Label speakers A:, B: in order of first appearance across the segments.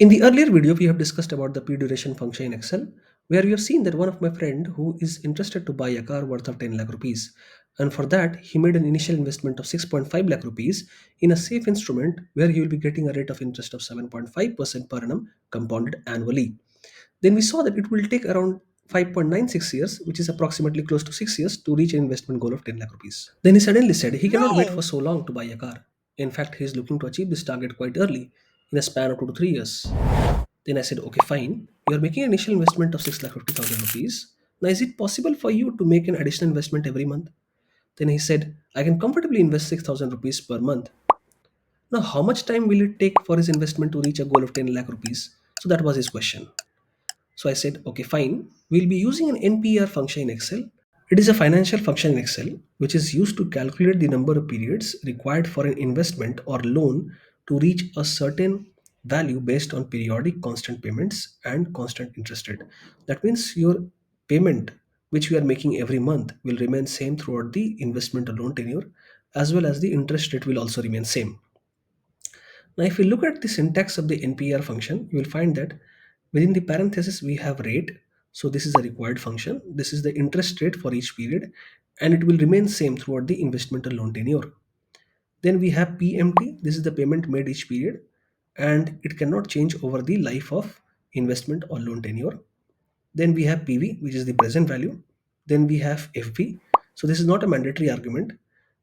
A: In the earlier video, we have discussed about the p-duration function in Excel, where we have seen that one of my friend who is interested to buy a car worth of 10 lakh rupees. And for that, he made an initial investment of 6.5 lakh rupees in a safe instrument where he will be getting a rate of interest of 7.5% per annum compounded annually. Then we saw that it will take around 5.96 years, which is approximately close to 6 years, to reach an investment goal of 10 lakh rupees. Then he suddenly said he cannot wait for
B: No.
A: so long to buy a car. In fact, he is looking to achieve this target quite early, in a span of 2 to 3 years. Then I said, okay, fine. You are making an initial investment of 6,50,000 rupees. Now, is it possible for you to make an additional investment every month? Then he said, I can comfortably invest 6,000 rupees per month. Now, how much time will it take for his investment to reach a goal of 10 lakh rupees? So that was his question. So I said, okay, fine. We'll be using an NPER function in Excel. It is a financial function in Excel which is used to calculate the number of periods required for an investment or loan to reach a certain value based on periodic constant payments and constant interest rate. That means your payment which we are making every month will remain same throughout the investment or loan tenure, as well as the interest rate will also remain same. Now, if we look at the syntax of the NPR function, you will find that within the parenthesis we have rate. So this is a required function. This is the interest rate for each period, and it will remain same throughout the investment or loan tenure. Then we have PMT. This is the payment made each period, and it cannot change over the life of investment or loan tenure. Then we have PV, which is the present value. Then we have FV. So this is not a mandatory argument.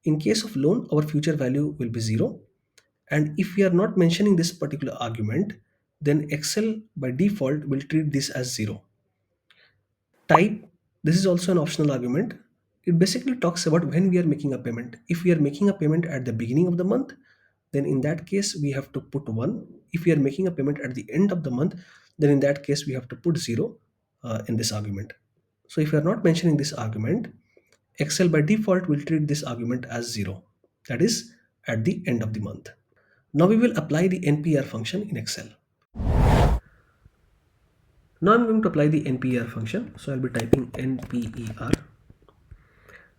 A: In case of loan, our future value will be 0. And if we are not mentioning this particular argument, then Excel by default will treat this as 0. Type, this is also an optional argument. It basically talks about when we are making a payment. If we are making a payment at the beginning of the month, then in that case we have to put 1. If we are making a payment at the end of the month, then in that case we have to put 0 in this argument. So if we are not mentioning this argument, Excel by default will treat this argument as 0. That is at the end of the month. Now we will apply the NPR function in Excel. Now I'm going to apply the NPR function. So I'll be typing NPER.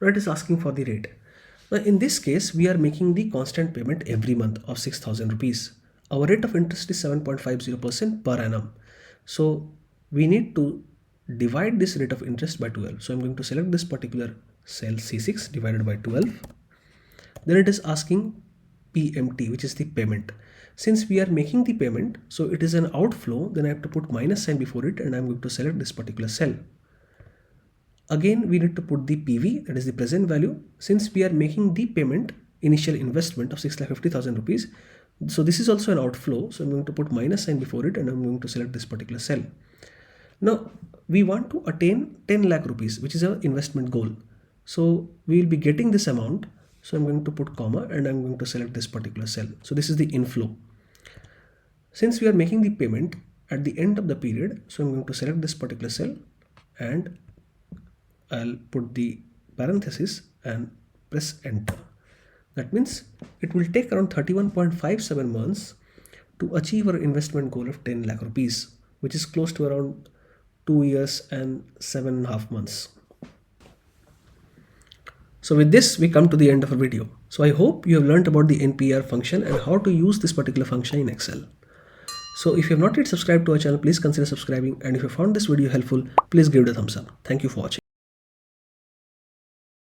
A: Now it is asking for the rate. Now in this case, we are making the constant payment every month of 6,000 rupees. Our rate of interest is 7.50% per annum. So we need to divide this rate of interest by 12. So I'm going to select this particular cell C6 divided by 12. Then it is asking PMT, which is the payment. Since we are making the payment, so it is an outflow, then I have to put minus sign before it, and I'm going to select this particular cell. Again, we need to put the PV, that is the present value. Since we are making the payment, initial investment of 6,50,000 rupees, so this is also an outflow, so I'm going to put minus sign before it, and I'm going to select this particular cell. Now, we want to attain 10 lakh rupees, which is our investment goal. So we will be getting this amount. So I'm going to put comma and I'm going to select this particular cell. So this is the inflow. Since we are making the payment at the end of the period, so I'm going to select this particular cell and I'll put the parenthesis and press enter. That means it will take around 31.57 months to achieve our investment goal of 10 lakh rupees, which is close to around 2 years and 7.5 months. So with this, we come to the end of our video. So I hope you have learned about the NPR function and how to use this particular function in Excel. So if you have not yet subscribed to our channel, please consider subscribing. And if you found this video helpful, please give it a thumbs up. Thank you for watching.